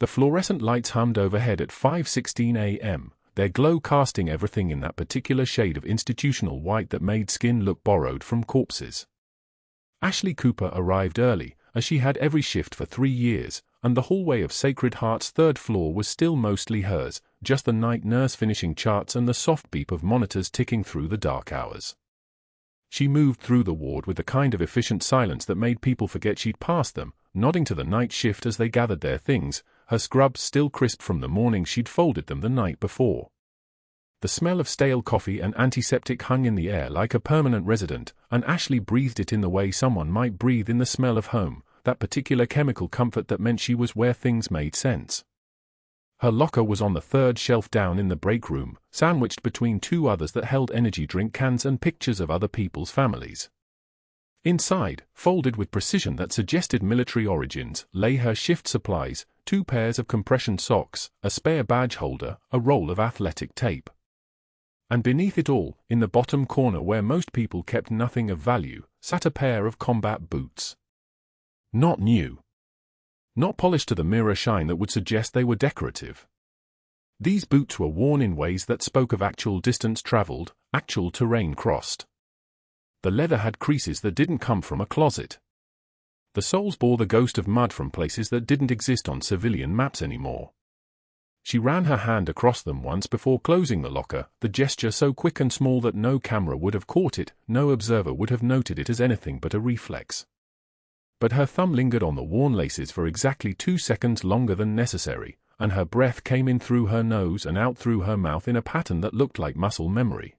The fluorescent lights hummed overhead at 5:16 a.m., their glow casting everything in that particular shade of institutional white that made skin look borrowed from corpses. Ashley Cooper arrived early, as she had every shift for 3 years, and the hallway of Sacred Heart's third floor was still mostly hers, just the night nurse finishing charts and the soft beep of monitors ticking through the dark hours. She moved through the ward with the kind of efficient silence that made people forget she'd passed them, nodding to the night shift as they gathered their things, her scrubs still crisp from the morning she'd folded them the night before. The smell of stale coffee and antiseptic hung in the air like a permanent resident, and Ashley breathed it in the way someone might breathe in the smell of home, that particular chemical comfort that meant she was where things made sense. Her locker was on the third shelf down in the break room, sandwiched between 2 others that held energy drink cans and pictures of other people's families. Inside, folded with precision that suggested military origins, lay her shift supplies, 2 pairs of compression socks, a spare badge holder, a roll of athletic tape. And beneath it all, in the bottom corner where most people kept nothing of value, sat a pair of combat boots. Not new. Not polished to the mirror shine that would suggest they were decorative. These boots were worn in ways that spoke of actual distance traveled, actual terrain crossed. The leather had creases that didn't come from a closet. The soles bore the ghost of mud from places that didn't exist on civilian maps anymore. She ran her hand across them once before closing the locker, the gesture so quick and small that no camera would have caught it, no observer would have noted it as anything but a reflex. But her thumb lingered on the worn laces for exactly 2 seconds longer than necessary, and her breath came in through her nose and out through her mouth in a pattern that looked like muscle memory.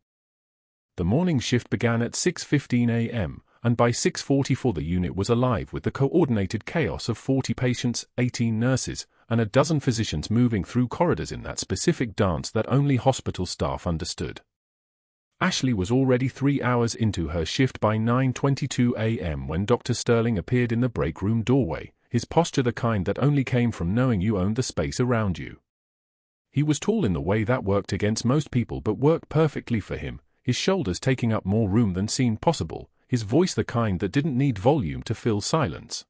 The morning shift began at 6:15 a.m., and by 6:44 the unit was alive with the coordinated chaos of 40 patients, 18 nurses, and a dozen physicians moving through corridors in that specific dance that only hospital staff understood. Ashley was already 3 hours into her shift by 9:22 a.m. when Dr. Sterling appeared in the break room doorway, his posture the kind that only came from knowing you owned the space around you. He was tall in the way that worked against most people but worked perfectly for him, his shoulders taking up more room than seemed possible, his voice the kind that didn't need volume to fill silence.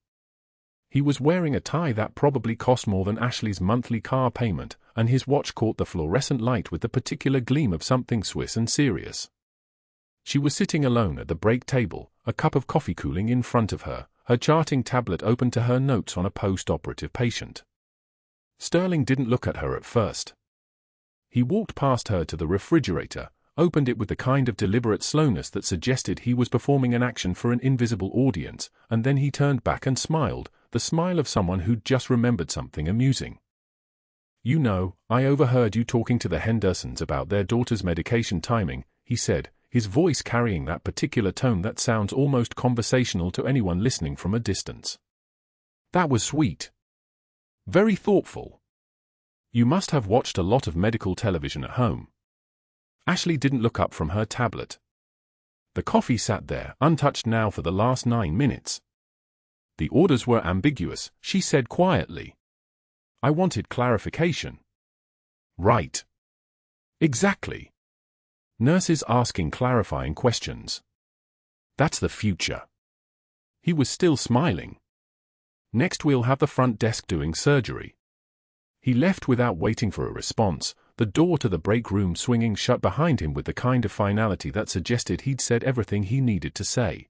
He was wearing a tie that probably cost more than Ashley's monthly car payment, and his watch caught the fluorescent light with the particular gleam of something Swiss and serious. She was sitting alone at the break table, a cup of coffee cooling in front of her, her charting tablet open to her notes on a post-operative patient. Sterling didn't look at her at first. He walked past her to the refrigerator, opened it with the kind of deliberate slowness that suggested he was performing an action for an invisible audience, and then he turned back and smiled, the smile of someone who'd just remembered something amusing. "You know, I overheard you talking to the Hendersons about their daughter's medication timing," he said, his voice carrying that particular tone that sounds almost conversational to anyone listening from a distance. "That was sweet. Very thoughtful. You must have watched a lot of medical television at home." Ashley didn't look up from her tablet. The coffee sat there, untouched now for the last 9 minutes. "The orders were ambiguous," she said quietly. "I wanted clarification." "Right. Exactly. Nurses asking clarifying questions. That's the future." He was still smiling. "Next we'll have the front desk doing surgery." He left without waiting for a response, the door to the break room swinging shut behind him with the kind of finality that suggested he'd said everything he needed to say.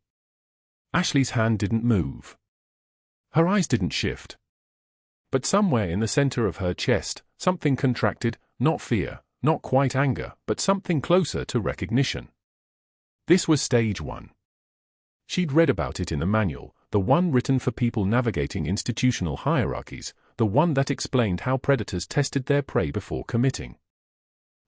Ashley's hand didn't move. Her eyes didn't shift. But somewhere in the center of her chest, something contracted, not fear, not quite anger, but something closer to recognition. This was stage 1. She'd read about it in the manual, the one written for people navigating institutional hierarchies, the one that explained how predators tested their prey before committing.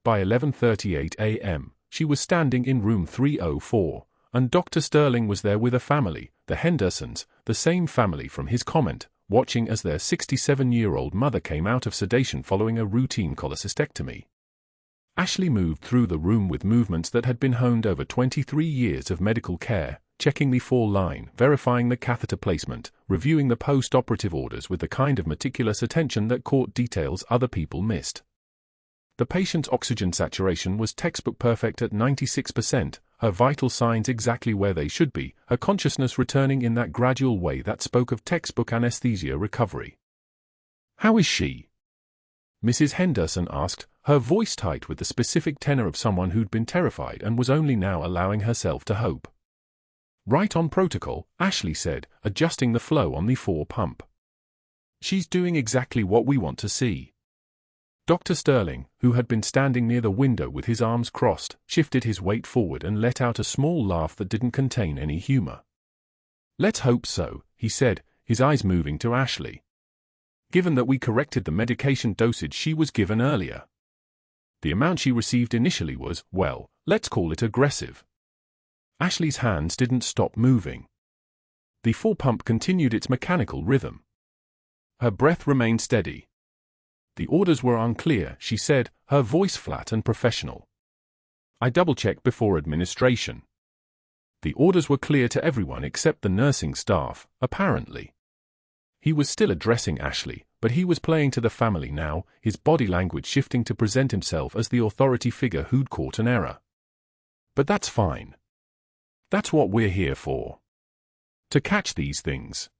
By 11:38 a.m., she was standing in room 304, and Dr. Sterling was there with a family, the Hendersons, the same family from his comment, watching as their 67-year-old mother came out of sedation following a routine cholecystectomy. Ashley moved through the room with movements that had been honed over 23 years of medical care, checking the fall line, verifying the catheter placement, reviewing the post-operative orders with the kind of meticulous attention that caught details other people missed. The patient's oxygen saturation was textbook perfect at 96%, her vital signs exactly where they should be, her consciousness returning in that gradual way that spoke of textbook anesthesia recovery. "How is she?" Mrs. Henderson asked, her voice tight with the specific tenor of someone who'd been terrified and was only now allowing herself to hope. "Right on protocol," Ashley said, adjusting the flow on the 4 pump. "She's doing exactly what we want to see." Dr. Sterling, who had been standing near the window with his arms crossed, shifted his weight forward and let out a small laugh that didn't contain any humor. "Let's hope so," he said, his eyes moving to Ashley. "Given that we corrected the medication dosage she was given earlier. The amount she received initially was, well, let's call it aggressive." Ashley's hands didn't stop moving. The 4 pump continued its mechanical rhythm. Her breath remained steady. "The orders were unclear," she said, her voice flat and professional. "I double-checked before administration. The orders were clear to everyone except the nursing staff, apparently." He was still addressing Ashley, but he was playing to the family now, his body language shifting to present himself as the authority figure who'd caught an error. "But that's fine. That's what we're here for. To catch these things."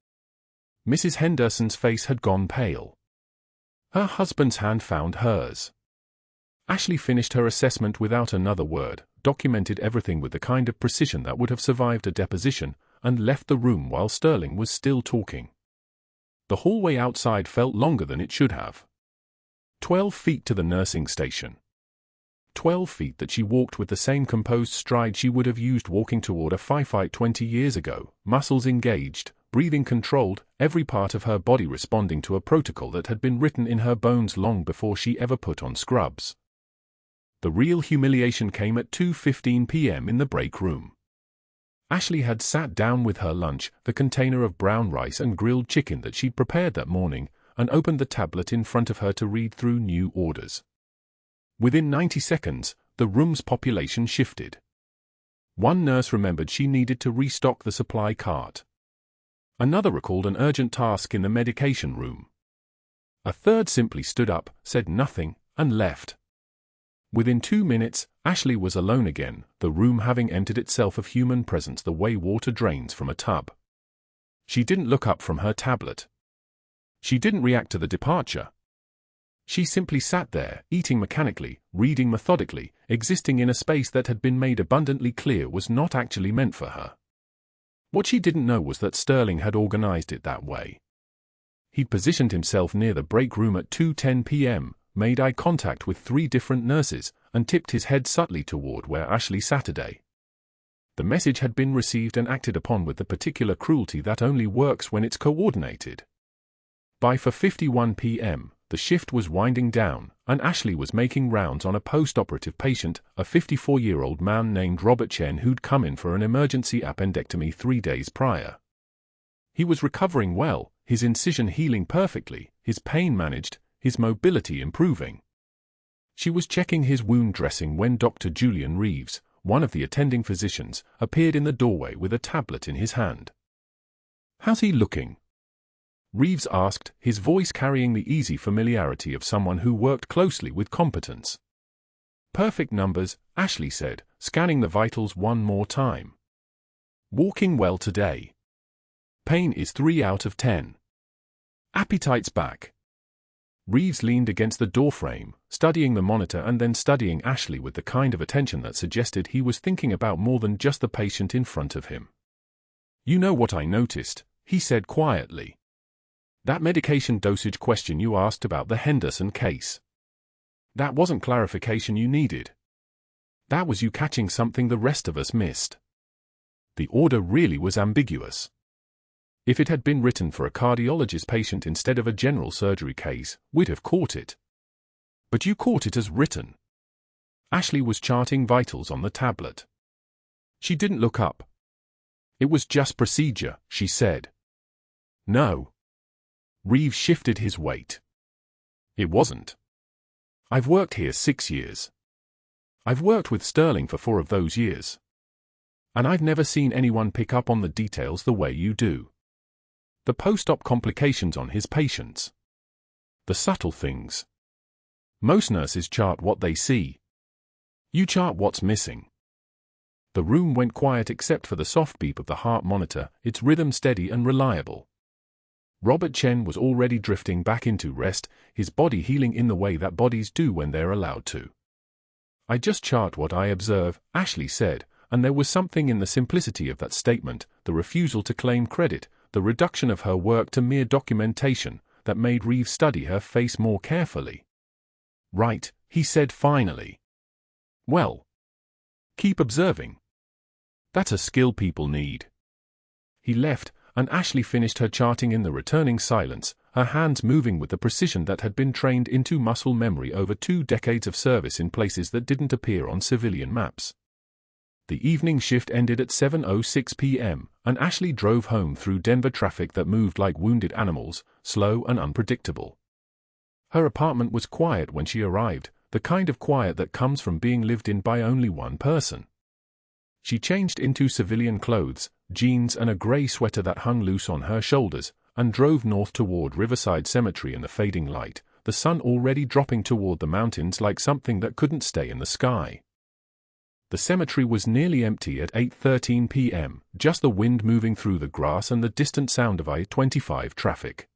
Mrs. Henderson's face had gone pale. Her husband's hand found hers. Ashley finished her assessment without another word, documented everything with the kind of precision that would have survived a deposition, and left the room while Sterling was still talking. The hallway outside felt longer than it should have. 12 feet to the nursing station. 12 feet that she walked with the same composed stride she would have used walking toward a firefight 20 years ago, muscles engaged, breathing controlled, every part of her body responding to a protocol that had been written in her bones long before she ever put on scrubs. The real humiliation came at 2:15 p.m. in the break room. Ashley had sat down with her lunch, the container of brown rice and grilled chicken that she'd prepared that morning, and opened the tablet in front of her to read through new orders. Within 90 seconds, the room's population shifted. One nurse remembered she needed to restock the supply cart. Another recalled an urgent task in the medication room. A third simply stood up, said nothing, and left. Within 2 minutes, Ashley was alone again, the room having emptied itself of human presence the way water drains from a tub. She didn't look up from her tablet. She didn't react to the departure. She simply sat there, eating mechanically, reading methodically, existing in a space that had been made abundantly clear was not actually meant for her. What she didn't know was that Sterling had organized it that way. He'd positioned himself near the break room at 2:10 p.m., made eye contact with 3 different nurses, and tipped his head subtly toward where Ashley sat today. The message had been received and acted upon with the particular cruelty that only works when it's coordinated. By 4:51 p.m., the shift was winding down, and Ashley was making rounds on a post-operative patient, a 54-year-old man named Robert Chen who'd come in for an emergency appendectomy 3 days prior. He was recovering well, his incision healing perfectly, his pain managed, his mobility improving. She was checking his wound dressing when Dr. Julian Reeves, one of the attending physicians, appeared in the doorway with a tablet in his hand. "How's he looking?" Reeves asked, his voice carrying the easy familiarity of someone who worked closely with competence. "Perfect numbers," Ashley said, scanning the vitals one more time. "Walking well today. Pain is 3 out of 10. Appetite's back." Reeves leaned against the doorframe, studying the monitor and then studying Ashley with the kind of attention that suggested he was thinking about more than just the patient in front of him. "You know what I noticed," he said quietly. "That medication dosage question you asked about the Henderson case. That wasn't clarification you needed. That was you catching something the rest of us missed. The order really was ambiguous. If it had been written for a cardiologist patient instead of a general surgery case, we'd have caught it. But you caught it as written." Ashley was charting vitals on the tablet. She didn't look up. "It was just procedure," she said. "No." Reeves shifted his weight. "It wasn't. I've worked here 6 years. I've worked with Sterling for 4 of those years. And I've never seen anyone pick up on the details the way you do. The post-op complications on his patients. The subtle things. Most nurses chart what they see. You chart what's missing." The room went quiet except for the soft beep of the heart monitor, its rhythm steady and reliable. Robert Chen was already drifting back into rest, his body healing in the way that bodies do when they're allowed to. "I just chart what I observe," Ashley said, and there was something in the simplicity of that statement, the refusal to claim credit, the reduction of her work to mere documentation, that made Reeve study her face more carefully. "Right," he said finally. "Well, keep observing. That's a skill people need." He left, and Ashley finished her charting in the returning silence, her hands moving with the precision that had been trained into muscle memory over 2 decades of service in places that didn't appear on civilian maps. The evening shift ended at 7:06 p.m., and Ashley drove home through Denver traffic that moved like wounded animals, slow and unpredictable. Her apartment was quiet when she arrived, the kind of quiet that comes from being lived in by only one person. She changed into civilian clothes, jeans and a gray sweater that hung loose on her shoulders, and drove north toward Riverside Cemetery in the fading light, the sun already dropping toward the mountains like something that couldn't stay in the sky. The cemetery was nearly empty at 8:13 p.m., just the wind moving through the grass and the distant sound of I-25 traffic.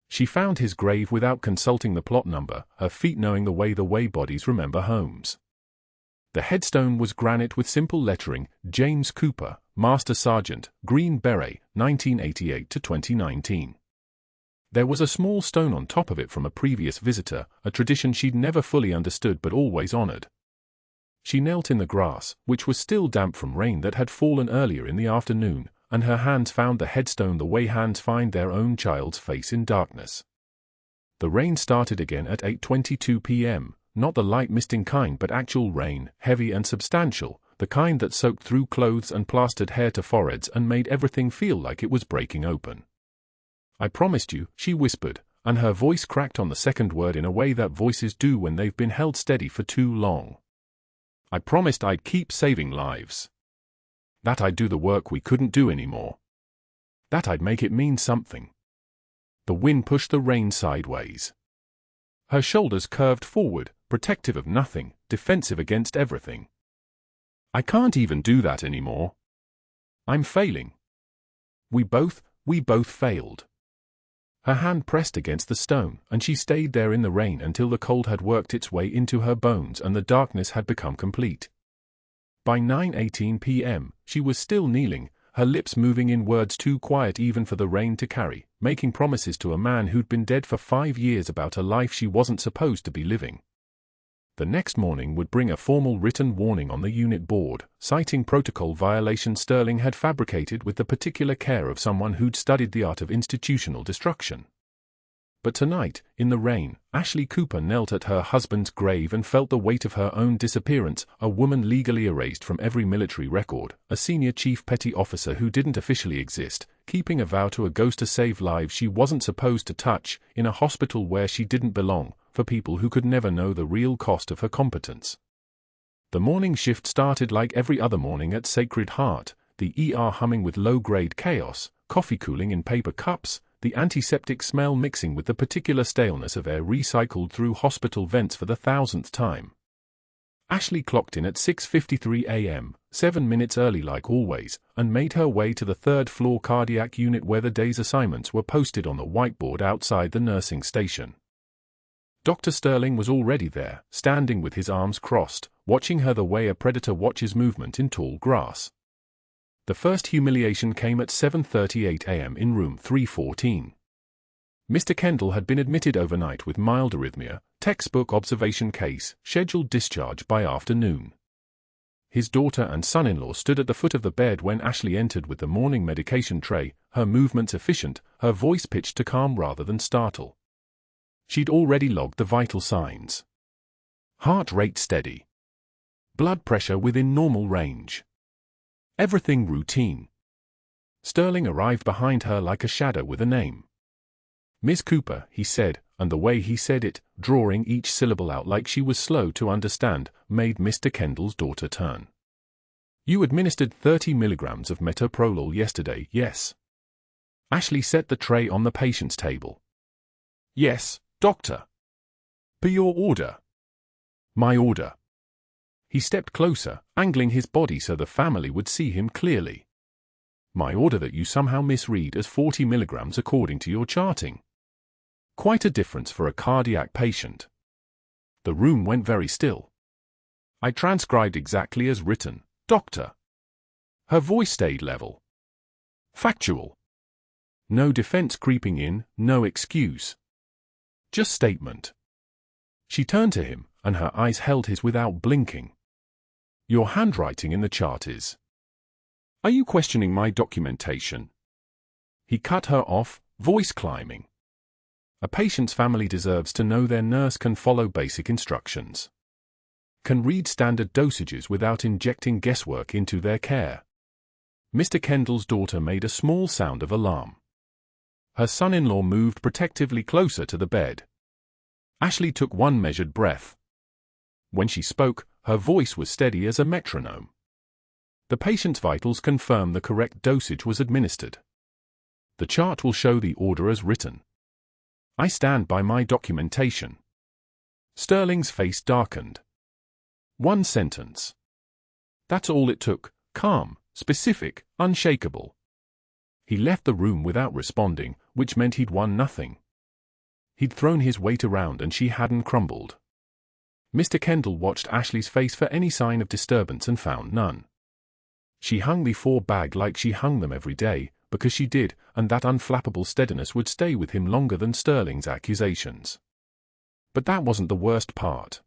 She found his grave without consulting the plot number, her feet knowing the way bodies remember homes. The headstone was granite with simple lettering, James Cooper, Master Sergeant, Green Beret, 1988 to 2019. There was a small stone on top of it from a previous visitor, a tradition she'd never fully understood but always honored. She knelt in the grass, which was still damp from rain that had fallen earlier in the afternoon, and her hands found the headstone the way hands find their own child's face in darkness. The rain started again at 8:22 p.m., not the light misting kind but actual rain, heavy and substantial, the kind that soaked through clothes and plastered hair to foreheads and made everything feel like it was breaking open. "I promised you," she whispered, and her voice cracked on the second word in a way that voices do when they've been held steady for too long. "I promised I'd keep saving lives. That I'd do the work we couldn't do anymore. That I'd make it mean something." The wind pushed the rain sideways. Her shoulders curved forward, protective of nothing, defensive against everything. "I can't even do that anymore. I'm failing. We both failed." Her hand pressed against the stone, and she stayed there in the rain until the cold had worked its way into her bones and the darkness had become complete. By 9:18 p.m., she was still kneeling, her lips moving in words too quiet even for the rain to carry, making promises to a man who'd been dead for 5 years about a life she wasn't supposed to be living. The next morning would bring a formal written warning on the unit board, citing protocol violation Sterling had fabricated with the particular care of someone who'd studied the art of institutional destruction. But tonight, in the rain, Ashley Cooper knelt at her husband's grave and felt the weight of her own disappearance, a woman legally erased from every military record, a senior chief petty officer who didn't officially exist, keeping a vow to a ghost to save lives she wasn't supposed to touch, in a hospital where she didn't belong, for people who could never know the real cost of her competence. The morning shift started like every other morning at Sacred Heart, the ER humming with low-grade chaos, coffee cooling in paper cups, the antiseptic smell mixing with the particular staleness of air recycled through hospital vents for the 1,000th time. Ashley clocked in at 6:53 a.m., 7 minutes early like always, and made her way to the third-floor cardiac unit where the day's assignments were posted on the whiteboard outside the nursing station. Dr. Sterling was already there, standing with his arms crossed, watching her the way a predator watches movement in tall grass. The first humiliation came at 7:38 a.m. in room 314. Mr. Kendall had been admitted overnight with mild arrhythmia, textbook observation case, scheduled discharge by afternoon. His daughter and son-in-law stood at the foot of the bed when Ashley entered with the morning medication tray, her movements efficient, her voice pitched to calm rather than startle. She'd already logged the vital signs. Heart rate steady. Blood pressure within normal range. Everything routine. Sterling arrived behind her like a shadow with a name. "Miss Cooper," he said, and the way he said it, drawing each syllable out like she was slow to understand, made Mr. Kendall's daughter turn. "You administered 30 milligrams of metoprolol yesterday, yes?" Ashley set the tray on the patient's table. "Yes, doctor." "Per your order." "My order." He stepped closer, angling his body so the family would see him clearly. My order that you somehow misread as 40 milligrams according to your charting. Quite a difference for a cardiac patient. The room went very still. I transcribed exactly as written, Doctor. Her voice stayed level. Factual. No defense creeping in, no excuse. Just statement. She turned to him, and her eyes held his without blinking. Your handwriting in the chart is. Are you questioning my documentation? He cut her off, voice climbing. A patient's family deserves to know their nurse can follow basic instructions. Can read standard dosages without injecting guesswork into their care. Mr. Kendall's daughter made a small sound of alarm. Her son-in-law moved protectively closer to the bed. Ashley took one measured breath. When she spoke, her voice was steady as a metronome. The patient's vitals confirm the correct dosage was administered. The chart will show the order as written. I stand by my documentation. Sterling's face darkened. One sentence. That's all it took, calm, specific, unshakable. He left the room without responding, which meant he'd won nothing. He'd thrown his weight around and she hadn't crumbled. Mr. Kendall watched Ashley's face for any sign of disturbance and found none. She hung the 4 bag like she hung them every day, because she did, and that unflappable steadiness would stay with him longer than Sterling's accusations. But that wasn't the worst part.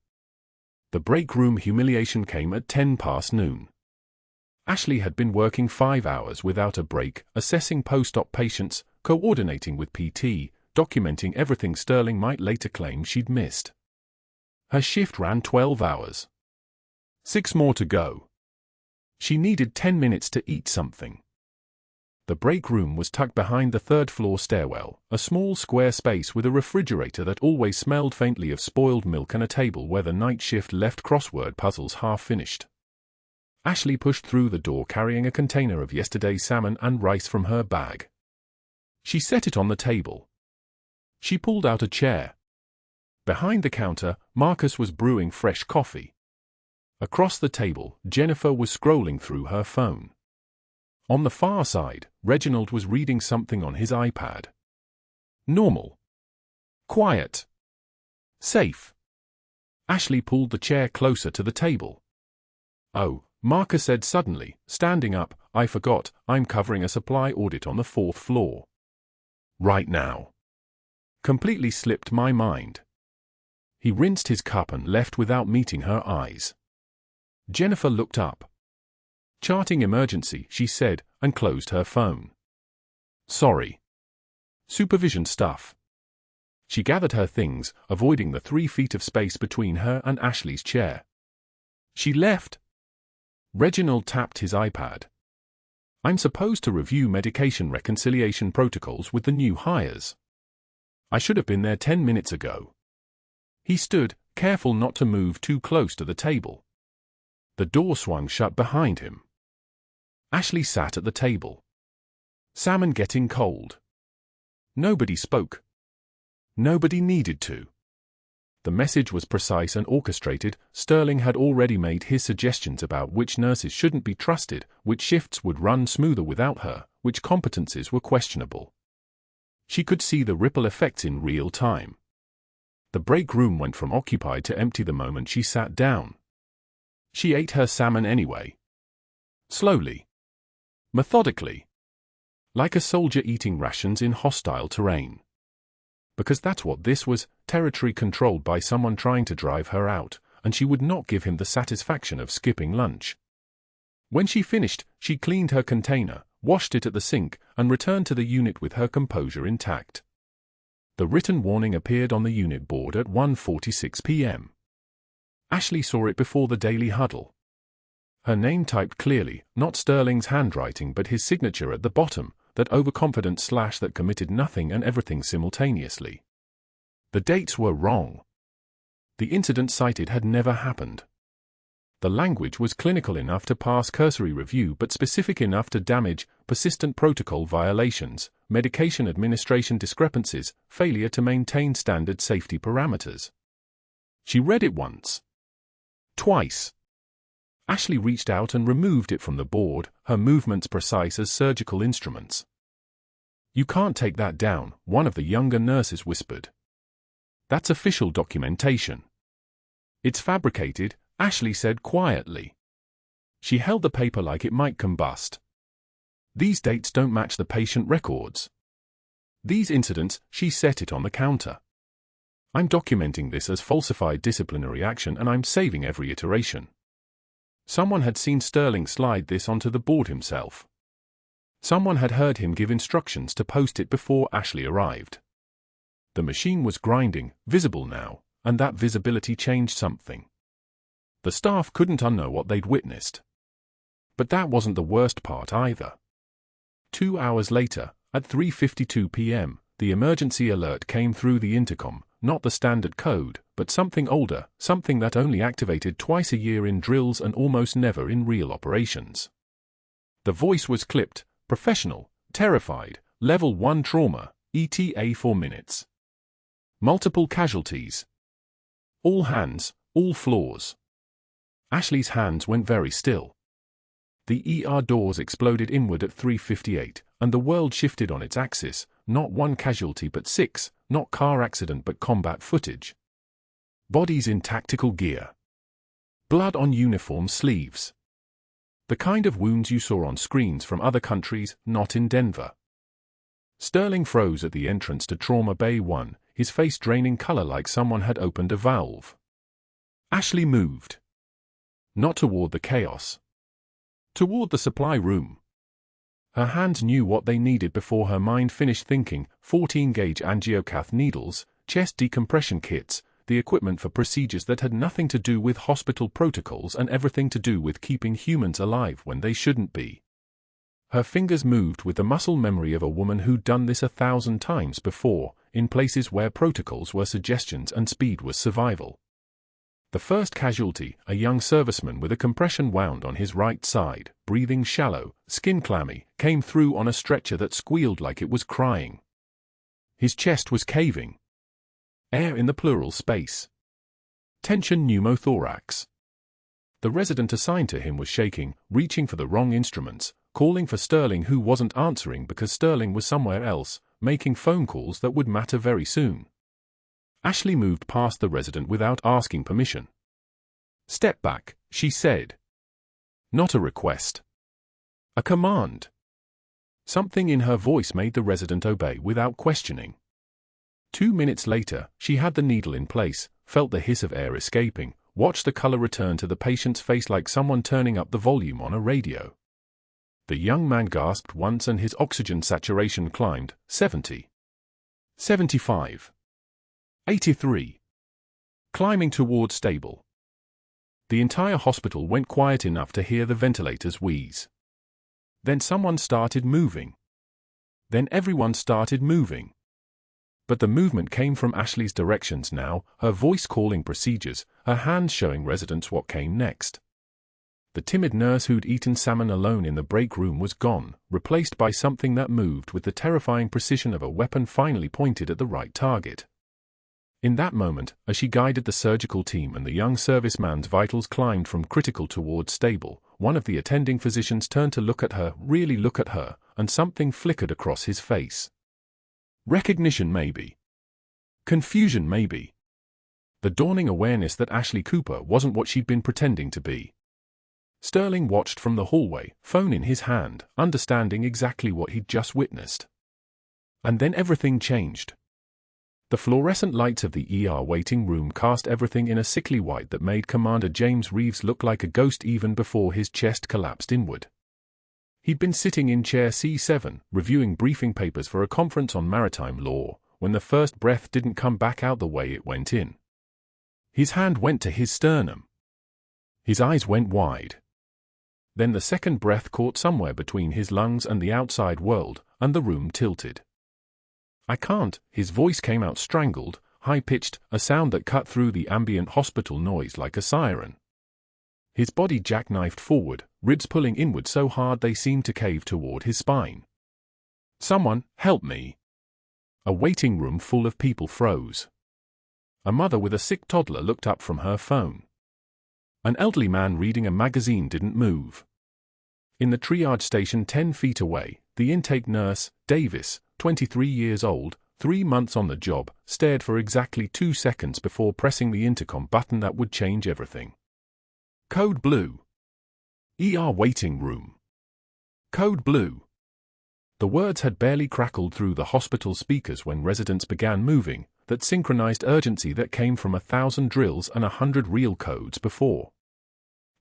The break room humiliation came at 10 past noon. Ashley had been working 5 hours without a break, assessing post-op patients, coordinating with PT, documenting everything Sterling might later claim she'd missed. Her shift ran 12 hours. 6 more to go. She needed 10 minutes to eat something. The break room was tucked behind the 3rd-floor stairwell, a small square space with a refrigerator that always smelled faintly of spoiled milk and a table where the night shift left crossword puzzles half-finished. Ashley pushed through the door carrying a container of yesterday's salmon and rice from her bag. She set it on the table. She pulled out a chair. Behind the counter, Marcus was brewing fresh coffee. Across the table, Jennifer was scrolling through her phone. On the far side, Reginald was reading something on his iPad. Normal. Quiet. Safe. Ashley pulled the chair closer to the table. Oh, Marcus said suddenly, standing up, I forgot, I'm covering a supply audit on the 4th floor. Right now. Completely slipped my mind. He rinsed his cup and left without meeting her eyes. Jennifer looked up. Charting emergency, she said, and closed her phone. Sorry. Supervision stuff. She gathered her things, avoiding the 3 feet of space between her and Ashley's chair. She left. Reginald tapped his iPad. I'm supposed to review medication reconciliation protocols with the new hires. I should have been there 10 minutes ago. He stood, careful not to move too close to the table. The door swung shut behind him. Ashley sat at the table. Salmon getting cold. Nobody spoke. Nobody needed to. The message was precise and orchestrated. Sterling had already made his suggestions about which nurses shouldn't be trusted, which shifts would run smoother without her, which competencies were questionable. She could see the ripple effects in real time. The break room went from occupied to empty the moment she sat down. She ate her salmon anyway. Slowly. Methodically. Like a soldier eating rations in hostile terrain. Because that's what this was, territory controlled by someone trying to drive her out, and she would not give him the satisfaction of skipping lunch. When she finished, she cleaned her container, washed it at the sink, and returned to the unit with her composure intact. The written warning appeared on the unit board at 1:46 p.m. Ashley saw it before the daily huddle. Her name typed clearly, not Sterling's handwriting but his signature at the bottom, that overconfident slash that committed nothing and everything simultaneously. The dates were wrong. The incident cited had never happened. The language was clinical enough to pass cursory review but specific enough to damage, persistent protocol violations, medication administration discrepancies, failure to maintain standard safety parameters. She read it once. Twice. Ashley reached out and removed it from the board, her movements precise as surgical instruments. "You can't take that down," one of the younger nurses whispered. "That's official documentation." "It's fabricated," Ashley said quietly. She held the paper like it might combust. "These dates don't match the patient records. These incidents," she set it on the counter. "I'm documenting this as falsified disciplinary action and I'm saving every iteration." Someone had seen Sterling slide this onto the board himself. Someone had heard him give instructions to post it before Ashley arrived. The machine was grinding, visible now, and that visibility changed something. The staff couldn't unknow what they'd witnessed. But that wasn't the worst part either. 2 hours later, at 3:52 p.m., the emergency alert came through the intercom, not the standard code, but something older, something that only activated twice a year in drills and almost never in real operations. The voice was clipped, professional, terrified, level 1 trauma, ETA 4 minutes. Multiple casualties. All hands, all floors. Ashley's hands went very still. The ER doors exploded inward at 3:58, and the world shifted on its axis, not 1 casualty but 6, not car accident but combat footage. Bodies in tactical gear. Blood on uniform sleeves. The kind of wounds you saw on screens from other countries, not in Denver. Sterling froze at the entrance to Trauma Bay 1, his face draining color like someone had opened a valve. Ashley moved. Not toward the chaos. Toward the supply room. Her hands knew what they needed before her mind finished thinking: 14-gauge angiocath needles, chest decompression kits, the equipment for procedures that had nothing to do with hospital protocols and everything to do with keeping humans alive when they shouldn't be. Her fingers moved with the muscle memory of a woman who'd done this 1,000 times before, in places where protocols were suggestions and speed was survival. The first casualty, a young serviceman with a compression wound on his right side, breathing shallow, skin clammy, came through on a stretcher that squealed like it was crying. His chest was caving. Air in the pleural space. Tension pneumothorax. The resident assigned to him was shaking, reaching for the wrong instruments, calling for Sterling who wasn't answering because Sterling was somewhere else, making phone calls that would matter very soon. Ashley moved past the resident without asking permission. "Step back," she said. Not a request. A command. Something in her voice made the resident obey without questioning. 2 minutes later, she had the needle in place, felt the hiss of air escaping, watched the color return to the patient's face like someone turning up the volume on a radio. The young man gasped once and his oxygen saturation climbed: 70. 75. 83. Climbing toward stable. The entire hospital went quiet enough to hear the ventilators wheeze. Then someone started moving. Then everyone started moving. But the movement came from Ashley's directions now, her voice calling procedures, her hands showing residents what came next. The timid nurse who'd eaten salmon alone in the break room was gone, replaced by something that moved with the terrifying precision of a weapon finally pointed at the right target. In that moment, as she guided the surgical team and the young serviceman's vitals climbed from critical toward stable, one of the attending physicians turned to look at her, really look at her, and something flickered across his face. Recognition maybe. Confusion maybe. The dawning awareness that Ashley Cooper wasn't what she'd been pretending to be. Sterling watched from the hallway, phone in his hand, understanding exactly what he'd just witnessed. And then everything changed. The fluorescent lights of the ER waiting room cast everything in a sickly white that made Commander James Reeves look like a ghost even before his chest collapsed inward. He'd been sitting in chair C7, reviewing briefing papers for a conference on maritime law, when the first breath didn't come back out the way it went in. His hand went to his sternum. His eyes went wide. Then the second breath caught somewhere between his lungs and the outside world, and the room tilted. "I can't," his voice came out strangled, high-pitched, a sound that cut through the ambient hospital noise like a siren. His body jackknifed forward, ribs pulling inward so hard they seemed to cave toward his spine. "Someone, help me." A waiting room full of people froze. A mother with a sick toddler looked up from her phone. An elderly man reading a magazine didn't move. In the triage station 10 feet away, the intake nurse, Davis, 23 years old, 3 months on the job, stared for exactly 2 seconds before pressing the intercom button that would change everything. Code Blue. ER waiting room. Code Blue. The words had barely crackled through the hospital speakers when residents began moving, that synchronized urgency that came from 1,000 drills and 100 real codes before.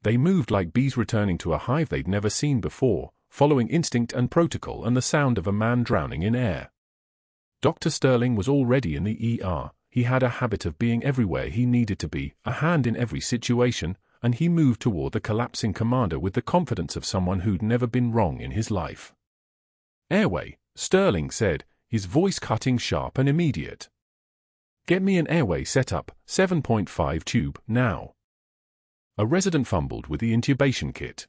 They moved like bees returning to a hive they'd never seen before, following instinct and protocol and the sound of a man drowning in air. Dr. Sterling was already in the ER. He had a habit of being everywhere he needed to be, a hand in every situation, and he moved toward the collapsing commander with the confidence of someone who'd never been wrong in his life. "Airway," Sterling said, his voice cutting sharp and immediate. "Get me an airway setup, 7.5 tube, now." A resident fumbled with the intubation kit.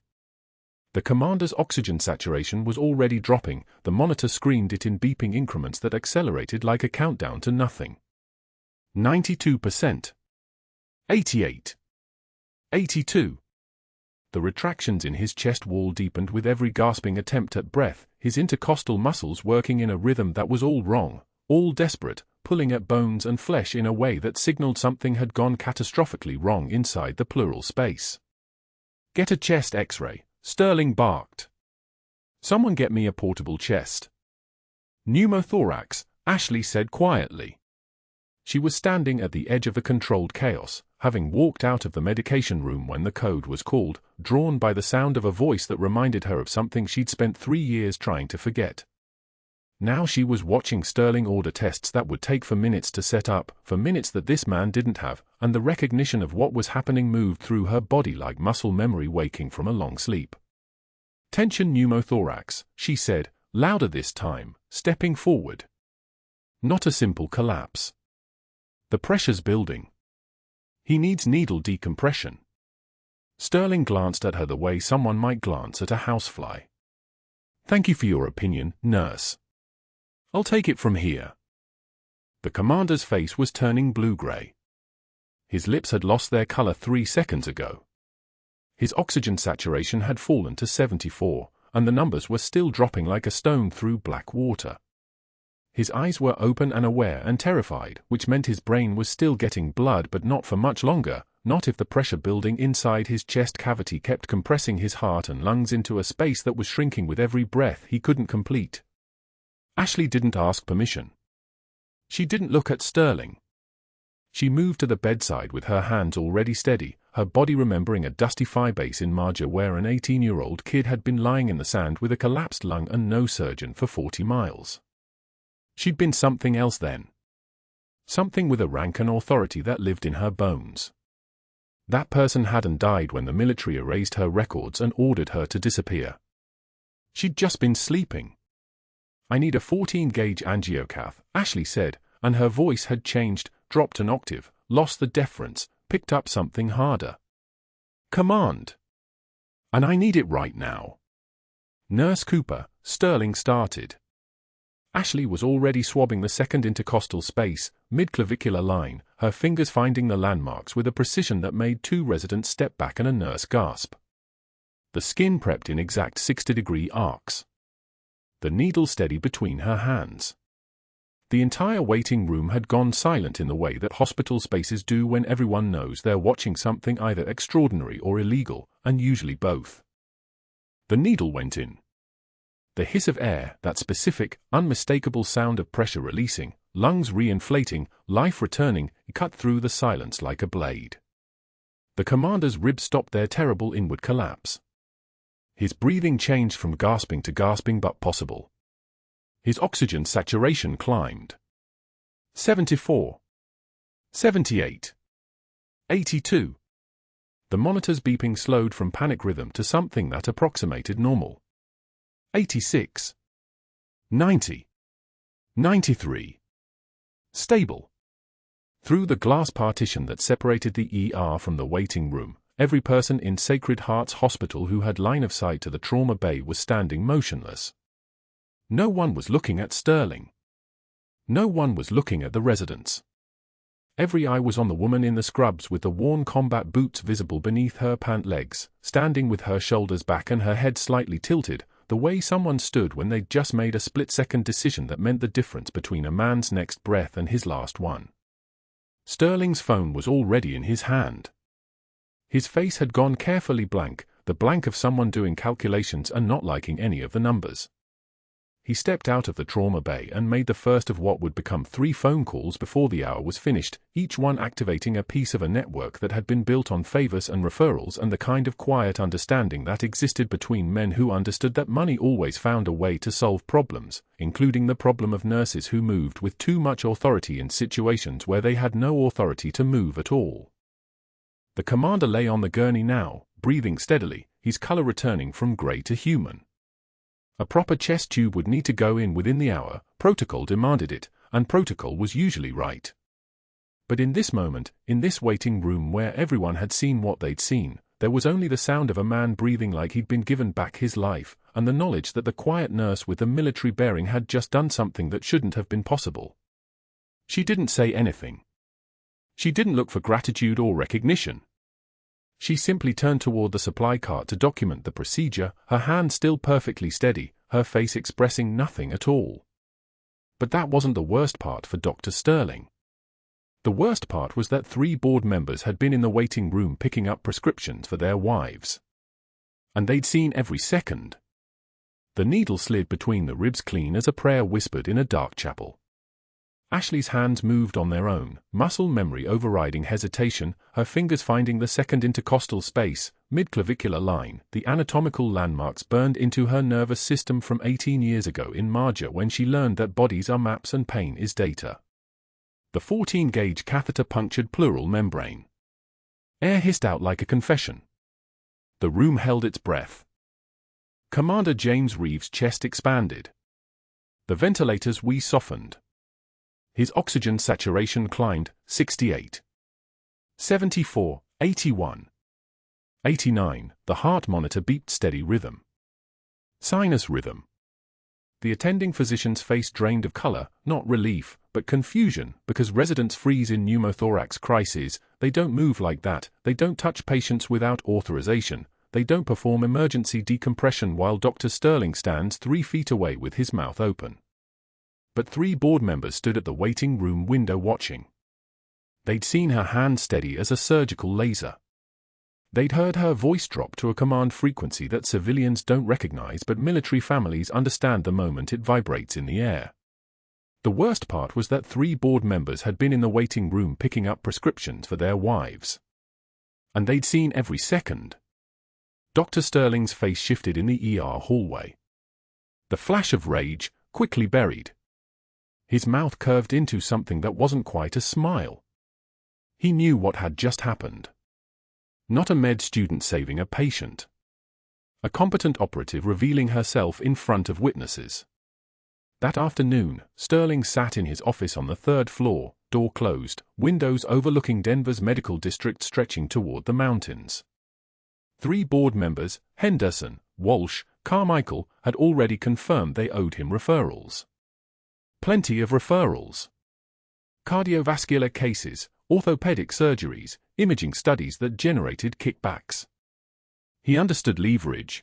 The commander's oxygen saturation was already dropping. The monitor screened it in beeping increments that accelerated like a countdown to nothing. 92%. 88. 82. The retractions in his chest wall deepened with every gasping attempt at breath, his intercostal muscles working in a rhythm that was all wrong, all desperate, pulling at bones and flesh in a way that signaled something had gone catastrophically wrong inside the pleural space. "Get a chest X-ray," Sterling barked. "Someone get me a portable chest." "Pneumothorax," Ashley said quietly. She was standing at the edge of the controlled chaos, having walked out of the medication room when the code was called, drawn by the sound of a voice that reminded her of something she'd spent 3 years trying to forget. Now she was watching Sterling order tests that would take for minutes to set up, for minutes that this man didn't have, and the recognition of what was happening moved through her body like muscle memory waking from a long sleep. "Tension pneumothorax," she said, louder this time, stepping forward. "Not a simple collapse. The pressure's building. He needs needle decompression." Sterling glanced at her the way someone might glance at a housefly. "Thank you for your opinion, nurse. I'll take it from here." The commander's face was turning blue-gray. His lips had lost their color 3 seconds ago. His oxygen saturation had fallen to 74, and the numbers were still dropping like a stone through black water. His eyes were open and aware and terrified, which meant his brain was still getting blood but not for much longer, not if the pressure building inside his chest cavity kept compressing his heart and lungs into a space that was shrinking with every breath he couldn't complete. Ashley didn't ask permission. She didn't look at Sterling. She moved to the bedside with her hands already steady, her body remembering a dusty firebase in Marjah where an 18-year-old kid had been lying in the sand with a collapsed lung and no surgeon for 40 miles. She'd been something else then. Something with a rank and authority that lived in her bones. That person hadn't died when the military erased her records and ordered her to disappear. She'd just been sleeping. "I need a 14-gauge angiocath," Ashley said, and her voice had changed, dropped an octave, lost the deference, picked up something harder. "Command. And I need it right now." "Nurse Cooper," Sterling started. Ashley was already swabbing the second intercostal space, mid-clavicular line, her fingers finding the landmarks with a precision that made 2 residents step back and a nurse gasp. The skin prepped in exact 60-degree arcs. The needle steady between her hands. The entire waiting room had gone silent in the way that hospital spaces do when everyone knows they're watching something either extraordinary or illegal, and usually both. The needle went in. The hiss of air, that specific, unmistakable sound of pressure releasing, lungs re-inflating, life returning, cut through the silence like a blade. The commander's ribs stopped their terrible inward collapse. His breathing changed from gasping to gasping but possible. His oxygen saturation climbed. 74. 78. 82. The monitor's beeping slowed from panic rhythm to something that approximated normal. 86. 90. 93. Stable. Through the glass partition that separated the ER from the waiting room, every person in Sacred Heart's hospital who had line of sight to the trauma bay was standing motionless. No one was looking at Sterling. No one was looking at the residents. Every eye was on the woman in the scrubs with the worn combat boots visible beneath her pant legs, standing with her shoulders back and her head slightly tilted, the way someone stood when they'd just made a split-second decision that meant the difference between a man's next breath and his last one. Sterling's phone was already in his hand. His face had gone carefully blank, the blank of someone doing calculations and not liking any of the numbers. He stepped out of the trauma bay and made the first of what would become 3 phone calls before the hour was finished, each one activating a piece of a network that had been built on favors and referrals and the kind of quiet understanding that existed between men who understood that money always found a way to solve problems, including the problem of nurses who moved with too much authority in situations where they had no authority to move at all. The commander lay on the gurney now, breathing steadily, his color returning from gray to human. A proper chest tube would need to go in within the hour, protocol demanded it, and protocol was usually right. But in this moment, in this waiting room where everyone had seen what they'd seen, there was only the sound of a man breathing like he'd been given back his life, and the knowledge that the quiet nurse with the military bearing had just done something that shouldn't have been possible. She didn't say anything. She didn't look for gratitude or recognition. She simply turned toward the supply cart to document the procedure, her hand still perfectly steady, her face expressing nothing at all. But that wasn't the worst part for Dr. Sterling. The worst part was that 3 board members had been in the waiting room picking up prescriptions for their wives. And they'd seen every second. The needle slid between the ribs clean as a prayer whispered in a dark chapel. Ashley's hands moved on their own, muscle memory overriding hesitation, her fingers finding the second intercostal space, mid-clavicular line, the anatomical landmarks burned into her nervous system from 18 years ago in Marjah when she learned that bodies are maps and pain is data. The 14-gauge catheter-punctured pleural membrane. Air hissed out like a confession. The room held its breath. Commander James Reeves' chest expanded. The ventilator's wheeze softened. His oxygen saturation climbed, 68. 74, 81. 89, the heart monitor beeped steady rhythm. Sinus rhythm. The attending physician's face drained of color, not relief, but confusion, because residents freeze in pneumothorax crises, they don't move like that, they don't touch patients without authorization, they don't perform emergency decompression while Dr. Sterling stands 3 feet away with his mouth open. But 3 board members stood at the waiting room window watching. They'd seen her hand steady as a surgical laser. They'd heard her voice drop to a command frequency that civilians don't recognize but military families understand the moment it vibrates in the air. The worst part was that 3 board members had been in the waiting room picking up prescriptions for their wives. And they'd seen every second. Dr. Sterling's face shifted in the ER hallway. The flash of rage, quickly buried. His mouth curved into something that wasn't quite a smile. He knew what had just happened. Not a med student saving a patient. A competent operative revealing herself in front of witnesses. That afternoon, Sterling sat in his office on the 3rd floor, door closed, windows overlooking Denver's medical district stretching toward the mountains. 3 board members, Henderson, Walsh, Carmichael, had already confirmed they owed him referrals. Plenty of referrals. Cardiovascular cases, orthopedic surgeries, imaging studies that generated kickbacks. He understood leverage.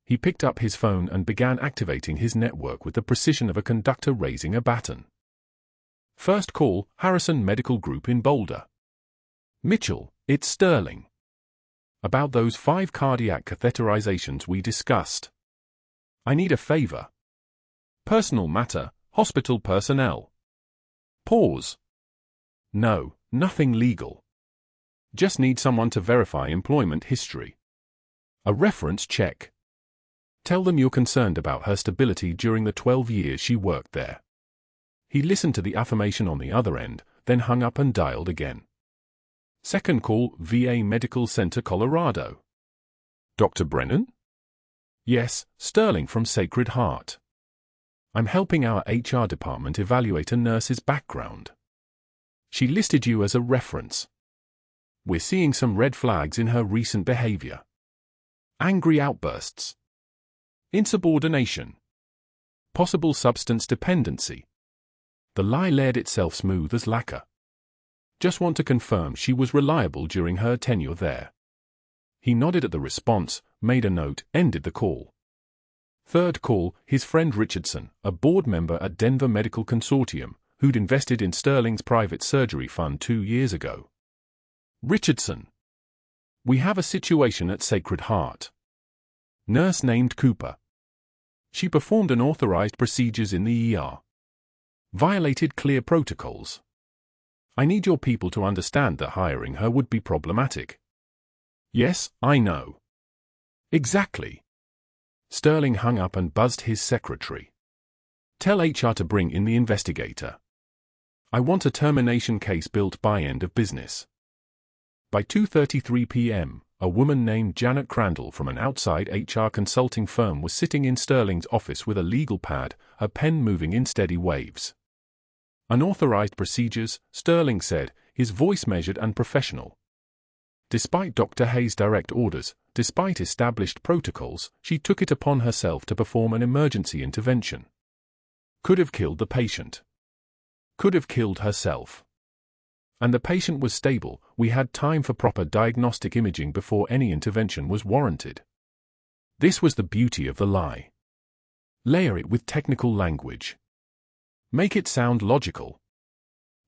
He picked up his phone and began activating his network with the precision of a conductor raising a baton. First call, Harrison Medical Group in Boulder. Mitchell, it's Sterling. About those 5 cardiac catheterizations we discussed. I need a favor. Personal matter, hospital personnel. Pause. No, nothing legal. Just need someone to verify employment history. A reference check. Tell them you're concerned about her stability during the 12 years she worked there. He listened to the affirmation on the other end, then hung up and dialed again. Second call, VA Medical Center, Colorado. Dr. Brennan? Yes, Sterling from Sacred Heart. I'm helping our HR department evaluate a nurse's background. She listed you as a reference. We're seeing some red flags in her recent behavior. Angry outbursts. Insubordination. Possible substance dependency. The lie laid itself smooth as lacquer. Just want to confirm she was reliable during her tenure there. He nodded at the response, made a note, ended the call. Third call, his friend Richardson, a board member at Denver Medical Consortium, who'd invested in Sterling's private surgery fund 2 years ago. Richardson. We have a situation at Sacred Heart. Nurse named Cooper. She performed unauthorized procedures in the ER. Violated clear protocols. I need your people to understand that hiring her would be problematic. Yes, I know. Exactly. Sterling hung up and buzzed his secretary. Tell HR to bring in the investigator. I want a termination case built by end of business. By 2:33 p.m., a woman named Janet Crandall from an outside HR consulting firm was sitting in Sterling's office with a legal pad, her pen moving in steady waves. Unauthorized procedures, Sterling said, his voice measured and professional. Despite Dr. Hayes' direct orders, despite established protocols, she took it upon herself to perform an emergency intervention. Could have killed the patient. Could have killed herself. And the patient was stable. We had time for proper diagnostic imaging before any intervention was warranted. This was the beauty of the lie. Layer it with technical language. Make it sound logical.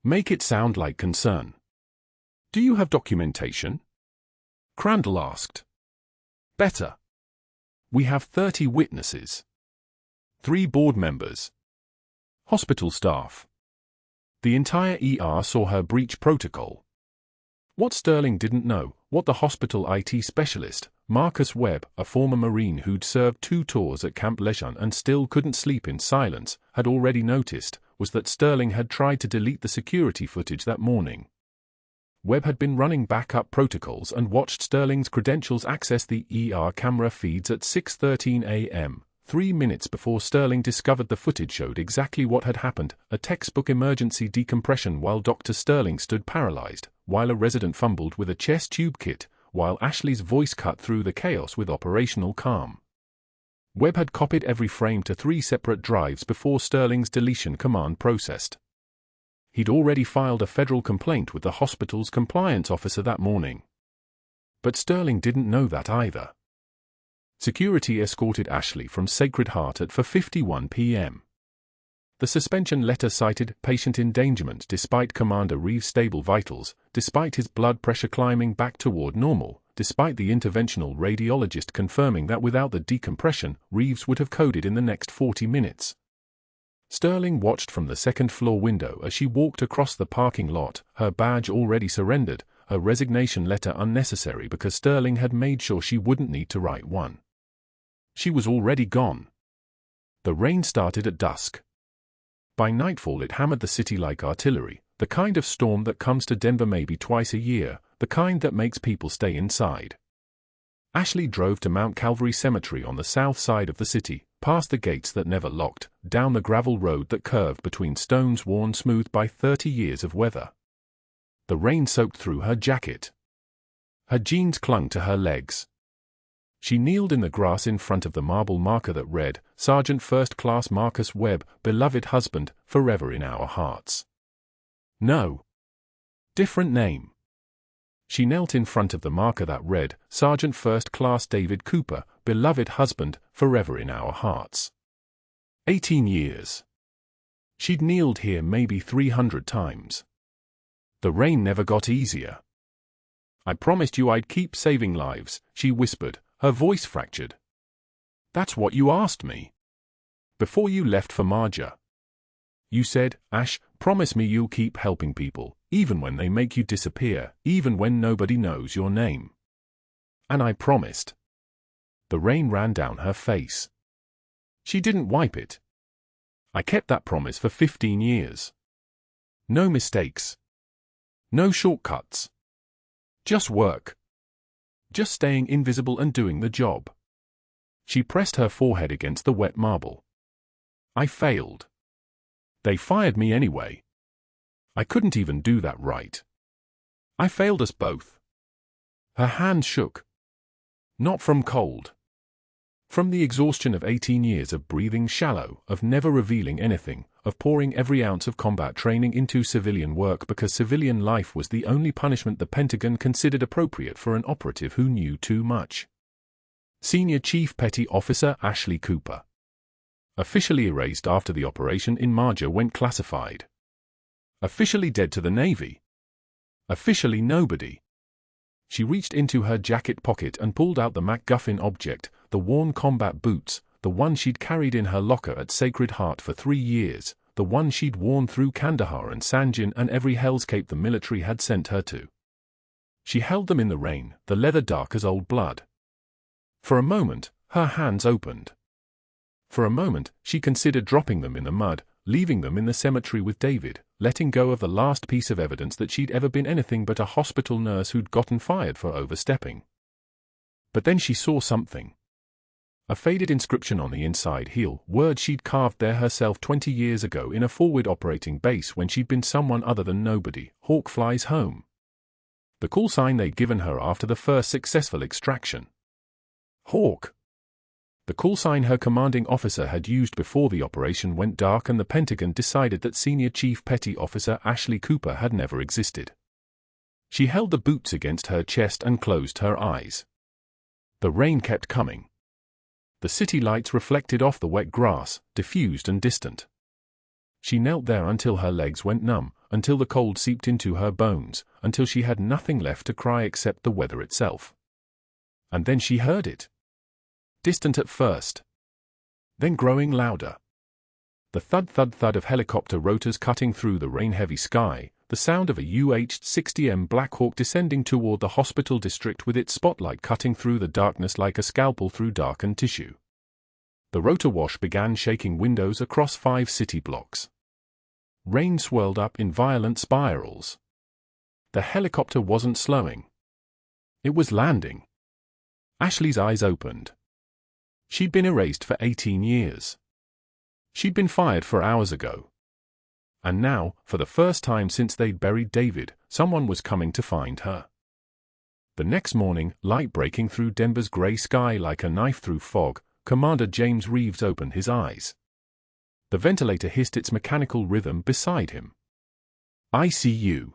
Make it sound like concern. Do you have documentation? Crandall asked. Better. We have 30 witnesses. 3 board members. Hospital staff. The entire ER saw her breach protocol. What Sterling didn't know, what the hospital IT specialist, Marcus Webb, a former Marine who'd served 2 tours at Camp Lejeune and still couldn't sleep in silence, had already noticed, was that Sterling had tried to delete the security footage that morning. Webb had been running backup protocols and watched Sterling's credentials access the ER camera feeds at 6:13 a.m., 3 minutes before Sterling discovered the footage showed exactly what had happened, a textbook emergency decompression while Dr. Sterling stood paralyzed, while a resident fumbled with a chest tube kit, while Ashley's voice cut through the chaos with operational calm. Webb had copied every frame to 3 separate drives before Sterling's deletion command processed. He'd already filed a federal complaint with the hospital's compliance officer that morning. But Sterling didn't know that either. Security escorted Ashley from Sacred Heart at 4:51 p.m. The suspension letter cited patient endangerment despite Commander Reeves' stable vitals, despite his blood pressure climbing back toward normal, despite the interventional radiologist confirming that without the decompression, Reeves would have coded in the next 40 minutes. Sterling watched from the second-floor window as she walked across the parking lot, her badge already surrendered, her resignation letter unnecessary because Sterling had made sure she wouldn't need to write one. She was already gone. The rain started at dusk. By nightfall it hammered the city like artillery, the kind of storm that comes to Denver maybe twice a year, the kind that makes people stay inside. Ashley drove to Mount Calvary Cemetery on the south side of the city, past the gates that never locked, down the gravel road that curved between stones worn smooth by 30 years of weather. The rain soaked through her jacket. Her jeans clung to her legs. She kneeled in the grass in front of the marble marker that read, Sergeant First Class Marcus Webb, beloved husband, forever in our hearts. No. Different name. She knelt in front of the marker that read, Sergeant First Class David Cooper, beloved husband, forever in our hearts. 18 years. She'd kneeled here maybe 300 times. The rain never got easier. I promised you I'd keep saving lives, she whispered, her voice fractured. That's what you asked me. Before you left for Marjah. You said, Ash, promise me you'll keep helping people, even when they make you disappear, even when nobody knows your name. And I promised. The rain ran down her face. She didn't wipe it. I kept that promise for 15 years. No mistakes. No shortcuts. Just work. Just staying invisible and doing the job. She pressed her forehead against the wet marble. I failed. They fired me anyway. I couldn't even do that right. I failed us both. Her hand shook. Not from cold. From the exhaustion of 18 years of breathing shallow, of never revealing anything, of pouring every ounce of combat training into civilian work because civilian life was the only punishment the Pentagon considered appropriate for an operative who knew too much. Senior Chief Petty Officer Ashley Cooper. Officially erased after the operation in Marjah went classified. Officially dead to the Navy. Officially nobody. She reached into her jacket pocket and pulled out the MacGuffin object, the worn combat boots, the one she'd carried in her locker at Sacred Heart for 3 years, the one she'd worn through Kandahar and Sanjin and every Hell's Cape the military had sent her to. She held them in the rain, the leather dark as old blood. For a moment, her hands opened. For a moment, she considered dropping them in the mud, leaving them in the cemetery with David, letting go of the last piece of evidence that she'd ever been anything but a hospital nurse who'd gotten fired for overstepping. But then she saw something. A faded inscription on the inside heel, words she'd carved there herself 20 years ago in a forward operating base when she'd been someone other than nobody. Hawk flies home. The call sign they'd given her after the first successful extraction. Hawk. The call sign her commanding officer had used before the operation went dark and the Pentagon decided that Senior Chief Petty Officer Ashley Cooper had never existed. She held the boots against her chest and closed her eyes. The rain kept coming. The city lights reflected off the wet grass, diffused and distant. She knelt there until her legs went numb, until the cold seeped into her bones, until she had nothing left to cry except the weather itself. And then she heard it. Distant at first. Then growing louder. The thud-thud-thud of helicopter rotors cutting through the rain-heavy sky, the sound of a UH-60M Black Hawk descending toward the hospital district with its spotlight cutting through the darkness like a scalpel through darkened tissue. The rotor wash began shaking windows across 5 city blocks. Rain swirled up in violent spirals. The helicopter wasn't slowing. It was landing. Ashley's eyes opened. She'd been erased for 18 years. She'd been fired 4 hours ago. And now, for the first time since they'd buried David, someone was coming to find her. The next morning, light breaking through Denver's gray sky like a knife through fog, Commander James Reeves opened his eyes. The ventilator hissed its mechanical rhythm beside him. ICU.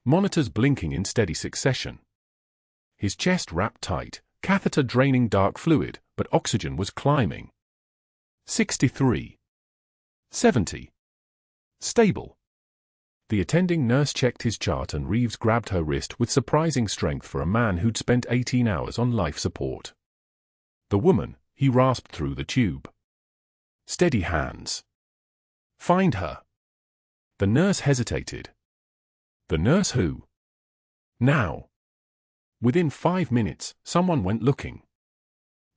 Monitors blinking in steady succession. His chest wrapped tight, catheter draining dark fluid, but oxygen was climbing. 63. 70. Stable. The attending nurse checked his chart and Reeves grabbed her wrist with surprising strength for a man who'd spent 18 hours on life support. The woman, he rasped through the tube. Steady hands. Find her. The nurse hesitated. The nurse who? Now. Within 5 minutes, someone went looking.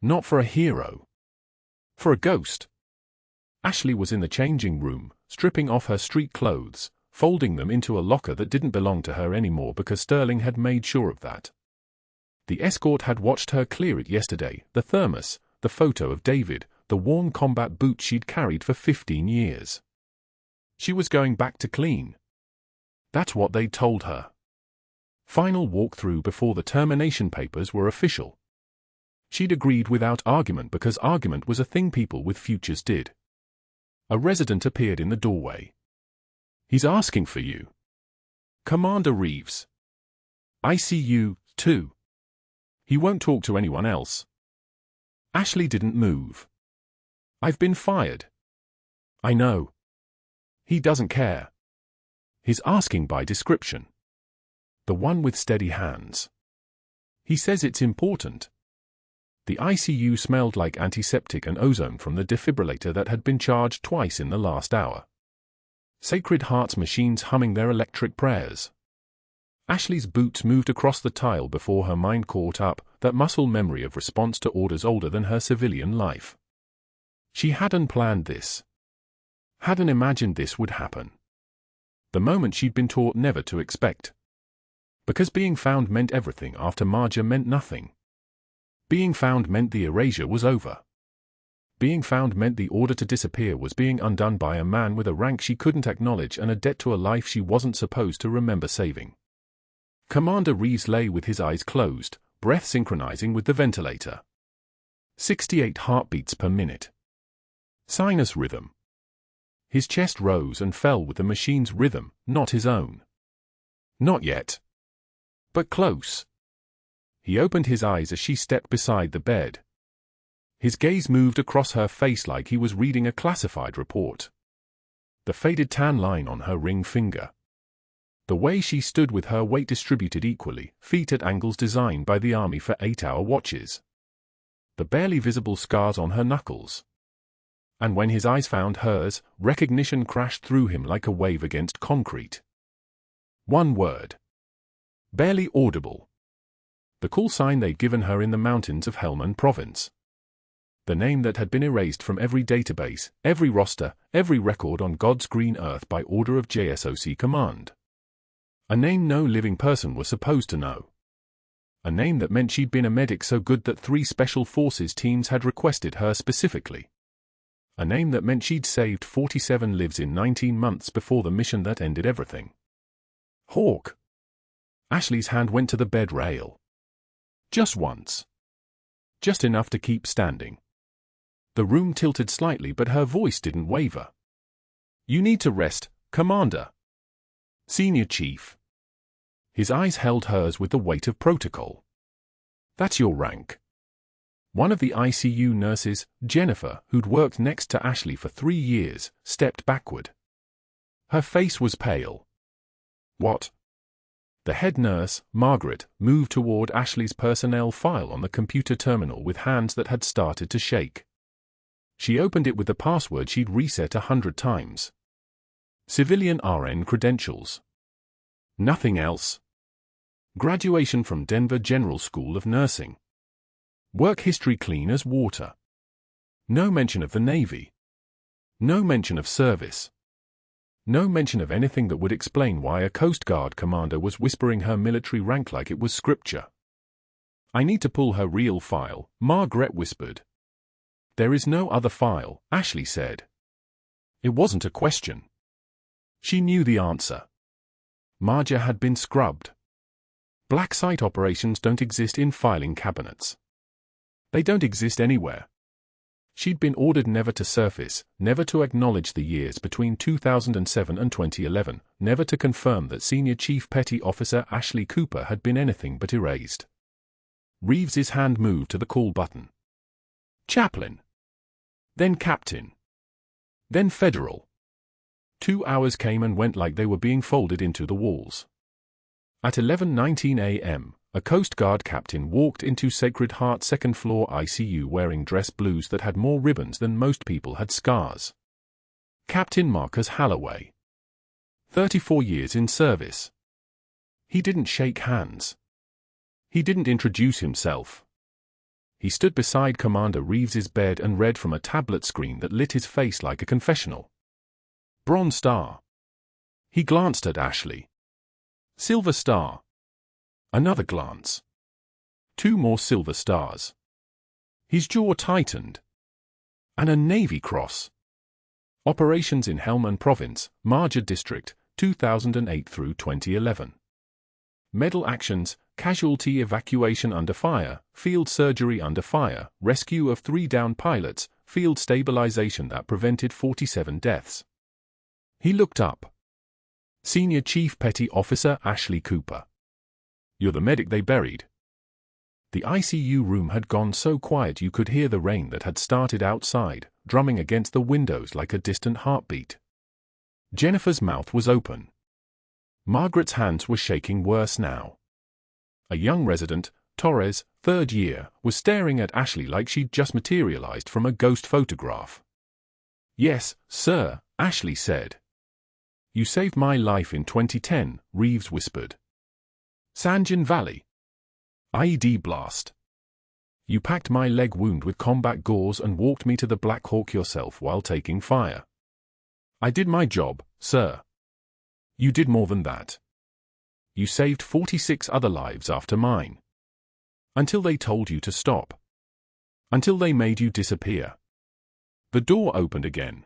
Not for a hero. For a ghost. Ashley was in the changing room, stripping off her street clothes, folding them into a locker that didn't belong to her anymore because Sterling had made sure of that. The escort had watched her clear it yesterday, the thermos, the photo of David, the worn combat boots she'd carried for 15 years. She was going back to clean. That's what they'd told her. Final walkthrough before the termination papers were official. She'd agreed without argument because argument was a thing people with futures did. A resident appeared in the doorway. He's asking for you. Commander Reeves. ICU, too. He won't talk to anyone else. Ashley didn't move. I've been fired. I know. He doesn't care. He's asking by description. The one with steady hands. He says it's important. The ICU smelled like antiseptic and ozone from the defibrillator that had been charged twice in the last hour. Sacred Heart's machines humming their electric prayers. Ashley's boots moved across the tile before her mind caught up, that muscle memory of response to orders older than her civilian life. She hadn't planned this. Hadn't imagined this would happen. The moment she'd been taught never to expect. Because being found meant everything after Marjah meant nothing. Being found meant the erasure was over. Being found meant the order to disappear was being undone by a man with a rank she couldn't acknowledge and a debt to a life she wasn't supposed to remember saving. Commander Reeves lay with his eyes closed, breath synchronizing with the ventilator. 68 heartbeats per minute. Sinus rhythm. His chest rose and fell with the machine's rhythm, not his own. Not yet. But close. He opened his eyes as she stepped beside the bed. His gaze moved across her face like he was reading a classified report. The faded tan line on her ring finger. The way she stood with her weight distributed equally, feet at angles designed by the army for 8-hour watches. The barely visible scars on her knuckles. And when his eyes found hers, recognition crashed through him like a wave against concrete. One word. Barely audible. The call sign they'd given her in the mountains of Helmand province. The name that had been erased from every database, every roster, every record on God's green earth by order of JSOC command. A name no living person was supposed to know. A name that meant she'd been a medic so good that 3 special forces teams had requested her specifically. A name that meant she'd saved 47 lives in 19 months before the mission that ended everything. Hawk. Ashley's hand went to the bed rail. Just once. Just enough to keep standing. The room tilted slightly, but her voice didn't waver. You need to rest, Commander. Senior Chief. His eyes held hers with the weight of protocol. That's your rank. One of the ICU nurses, Jennifer, who'd worked next to Ashley for 3 years, stepped backward. Her face was pale. What? The head nurse, Margaret, moved toward Ashley's personnel file on the computer terminal with hands that had started to shake. She opened it with the password she'd reset 100 times. Civilian RN credentials. Nothing else. Graduation from Denver General School of Nursing. Work history clean as water. No mention of the Navy. No mention of service. No mention of anything that would explain why a Coast Guard commander was whispering her military rank like it was scripture. I need to pull her real file, Margaret whispered. There is no other file, Ashley said. It wasn't a question. She knew the answer. Marjah had been scrubbed. Black site operations don't exist in filing cabinets. They don't exist anywhere. She'd been ordered never to surface, never to acknowledge the years between 2007 and 2011, never to confirm that Senior Chief Petty Officer Ashley Cooper had been anything but erased. Reeves's hand moved to the call button. Chaplain. Then Captain. Then Federal. 2 hours came and went like they were being folded into the walls. At 11:19 a.m., a Coast Guard captain walked into Sacred Heart second floor ICU wearing dress blues that had more ribbons than most people had scars. Captain Marcus Halloway. 34 years in service. He didn't shake hands. He didn't introduce himself. He stood beside Commander Reeves's bed and read from a tablet screen that lit his face like a confessional. Bronze Star. He glanced at Ashley. Silver Star. Another glance. 2 more silver stars. His jaw tightened. And a Navy Cross. Operations in Helmand Province, Marjah District, 2008 through 2011. Medal actions, casualty evacuation under fire, field surgery under fire, rescue of 3 downed pilots, field stabilization that prevented 47 deaths. He looked up. Senior Chief Petty Officer Ashley Cooper. You're the medic they buried. The ICU room had gone so quiet you could hear the rain that had started outside, drumming against the windows like a distant heartbeat. Jennifer's mouth was open. Margaret's hands were shaking worse now. A young resident, Torres, 3rd year, was staring at Ashley like she'd just materialized from a ghost photograph. Yes, sir, Ashley said. You saved my life in 2010, Reeves whispered. Sanjan Valley. IED blast. You packed my leg wound with combat gauze and walked me to the Black Hawk yourself while taking fire. I did my job, sir. You did more than that. You saved 46 other lives after mine. Until they told you to stop. Until they made you disappear. The door opened again.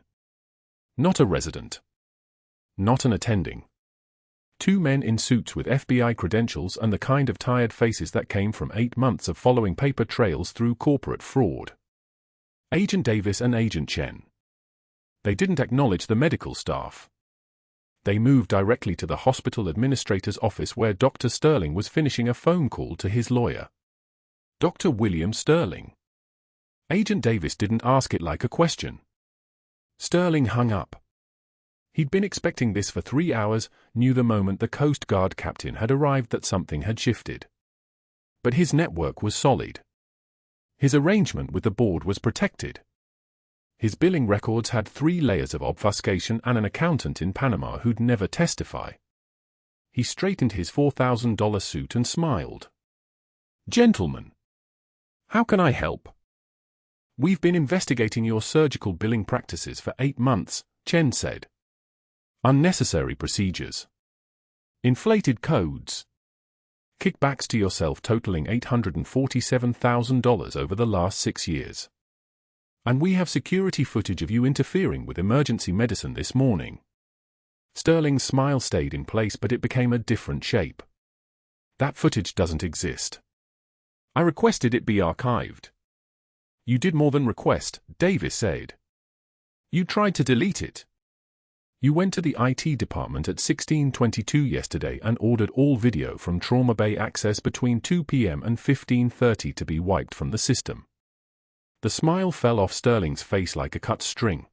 Not a resident. Not an attending. 2 men in suits with FBI credentials and the kind of tired faces that came from 8 months of following paper trails through corporate fraud. Agent Davis and Agent Chen. They didn't acknowledge the medical staff. They moved directly to the hospital administrator's office where Dr. Sterling was finishing a phone call to his lawyer. Dr. William Sterling. Agent Davis didn't ask it like a question. Sterling hung up. He'd been expecting this for 3 hours, knew the moment the Coast Guard captain had arrived that something had shifted. But his network was solid. His arrangement with the board was protected. His billing records had 3 layers of obfuscation and an accountant in Panama who'd never testify. He straightened his $4,000 suit and smiled. "Gentlemen, how can I help?" "We've been investigating your surgical billing practices for 8 months, Chen said. Unnecessary procedures. Inflated codes. Kickbacks to yourself totaling $847,000 over the last 6 years. And we have security footage of you interfering with emergency medicine this morning." Sterling's smile stayed in place, but it became a different shape. "That footage doesn't exist. I requested it be archived." "You did more than request," Davis said. "You tried to delete it. You went to the IT department at 16:22 yesterday and ordered all video from Trauma Bay access between 2 p.m. and 15:30 to be wiped from the system." The smile fell off Sterling's face like a cut string.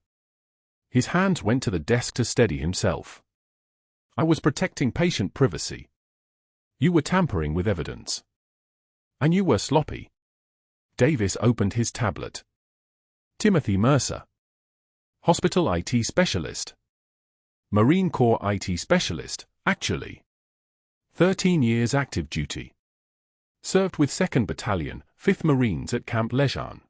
His hands went to the desk to steady himself. "I was protecting patient privacy. You were tampering with evidence. And you were sloppy." Davis opened his tablet. "Timothy Mercer. Hospital IT specialist. Marine Corps IT specialist, actually. 13 years active duty. Served with 2nd Battalion, 5th Marines at Camp Lejeune.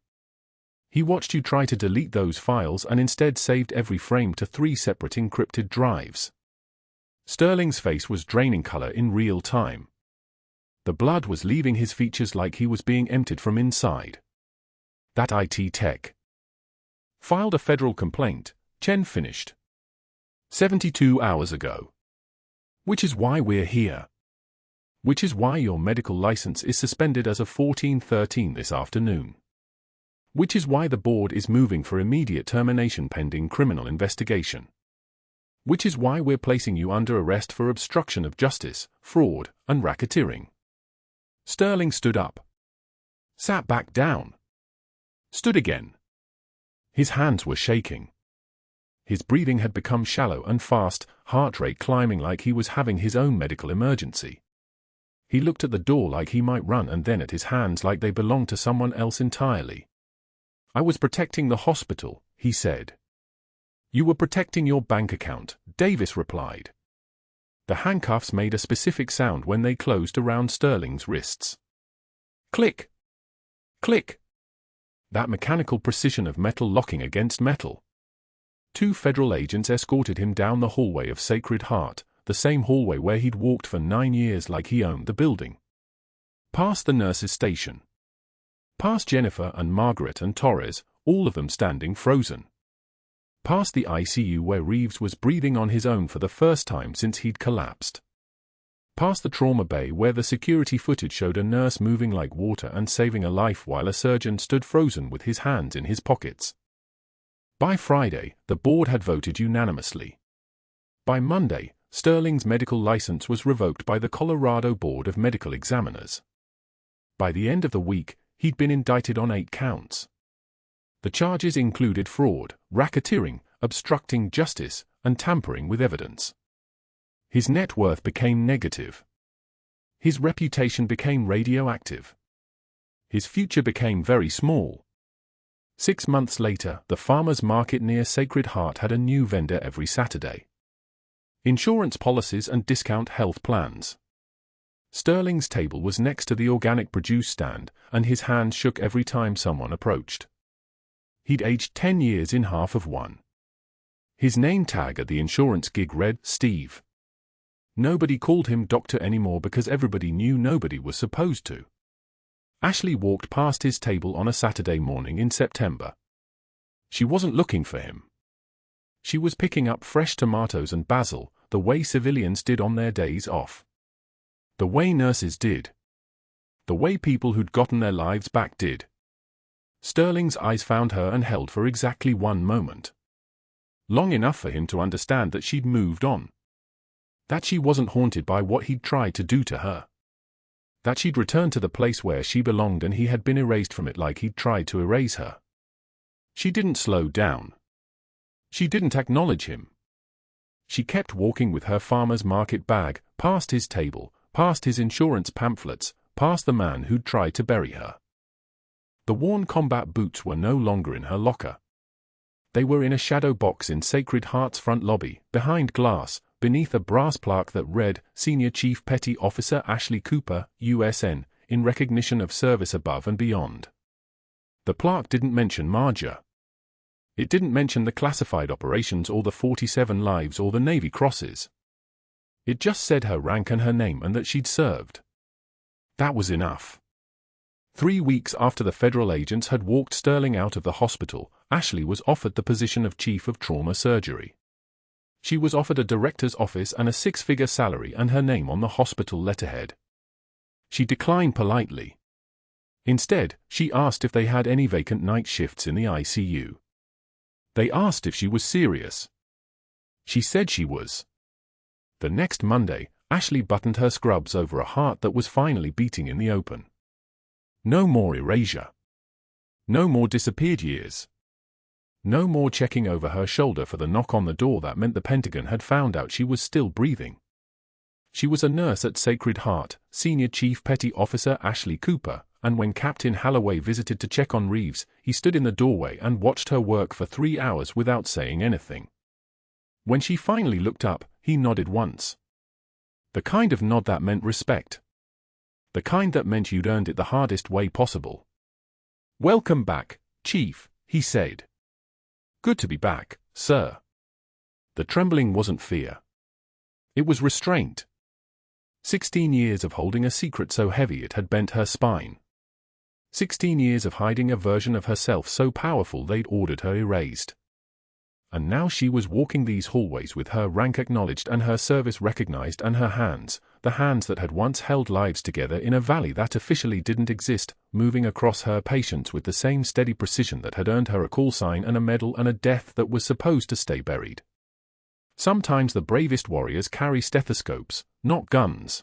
He watched you try to delete those files and instead saved every frame to 3 separate encrypted drives." Sterling's face was draining color in real time. The blood was leaving his features like he was being emptied from inside. "That IT tech filed a federal complaint," Chen finished. 72 hours ago. "Which is why we're here. Which is why your medical license is suspended as of 14:13 this afternoon. Which is why the board is moving for immediate termination pending criminal investigation. Which is why we're placing you under arrest for obstruction of justice, fraud, and racketeering." Sterling stood up. Sat back down. Stood again. His hands were shaking. His breathing had become shallow and fast, heart rate climbing like he was having his own medical emergency. He looked at the door like he might run and then at his hands like they belonged to someone else entirely. "I was protecting the hospital," he said. "You were protecting your bank account," Davis replied. The handcuffs made a specific sound when they closed around Sterling's wrists. Click. Click. That mechanical precision of metal locking against metal. 2 federal agents escorted him down the hallway of Sacred Heart, the same hallway where he'd walked for 9 years like he owned the building. Past the nurse's station. Past Jennifer and Margaret and Torres, all of them standing frozen. Past the ICU where Reeves was breathing on his own for the first time since he'd collapsed. Past the trauma bay where the security footage showed a nurse moving like water and saving a life while a surgeon stood frozen with his hands in his pockets. By Friday, the board had voted unanimously. By Monday, Sterling's medical license was revoked by the Colorado Board of Medical Examiners. By the end of the week, he'd been indicted on 8 counts. The charges included fraud, racketeering, obstructing justice, and tampering with evidence. His net worth became negative. His reputation became radioactive. His future became very small. 6 months later, the farmer's market near Sacred Heart had a new vendor every Saturday. Insurance policies and discount health plans. Sterling's table was next to the organic produce stand, and his hand shook every time someone approached. He'd aged 10 years in half of one. His name tag at the insurance gig read, Steve. Nobody called him doctor anymore because everybody knew nobody was supposed to. Ashley walked past his table on a Saturday morning in September. She wasn't looking for him. She was picking up fresh tomatoes and basil, the way civilians did on their days off. The way nurses did. The way people who'd gotten their lives back did. Sterling's eyes found her and held for exactly 1 moment. Long enough for him to understand that she'd moved on. That she wasn't haunted by what he'd tried to do to her. That she'd returned to the place where she belonged and he had been erased from it like he'd tried to erase her. She didn't slow down. She didn't acknowledge him. She kept walking with her farmer's market bag, past his table, past his insurance pamphlets, past the man who'd tried to bury her. The worn combat boots were no longer in her locker. They were in a shadow box in Sacred Heart's front lobby, behind glass, beneath a brass plaque that read, Senior Chief Petty Officer Ashley Cooper, USN, in recognition of service above and beyond. The plaque didn't mention Marjah. It didn't mention the classified operations or the 47 lives or the Navy crosses. It just said her rank and her name and that she'd served. That was enough. 3 weeks after the federal agents had walked Sterling out of the hospital, Ashley was offered the position of Chief of Trauma Surgery. She was offered a director's office and a 6-figure salary and her name on the hospital letterhead. She declined politely. Instead, she asked if they had any vacant night shifts in the ICU. They asked if she was serious. She said she was. The next Monday, Ashley buttoned her scrubs over a heart that was finally beating in the open. No more erasure. No more disappeared years. No more checking over her shoulder for the knock on the door that meant the Pentagon had found out she was still breathing. She was a nurse at Sacred Heart, Senior Chief Petty Officer Ashley Cooper, and when Captain Halloway visited to check on Reeves, he stood in the doorway and watched her work for 3 hours without saying anything. When she finally looked up, he nodded once. The kind of nod that meant respect. The kind that meant you'd earned it the hardest way possible. "Welcome back, Chief," he said. "Good to be back, sir." The trembling wasn't fear. It was restraint. 16 years of holding a secret so heavy it had bent her spine. 16 years of hiding a version of herself so powerful they'd ordered her erased. And now she was walking these hallways with her rank acknowledged and her service recognized and her hands, the hands that had once held lives together in a valley that officially didn't exist, moving across her patients with the same steady precision that had earned her a call sign and a medal and a death that was supposed to stay buried. Sometimes the bravest warriors carry stethoscopes, not guns.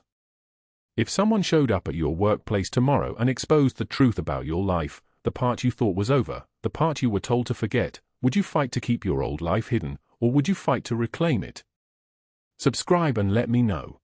If someone showed up at your workplace tomorrow and exposed the truth about your life, the part you thought was over, the part you were told to forget, would you fight to keep your old life hidden, or would you fight to reclaim it? Subscribe and let me know.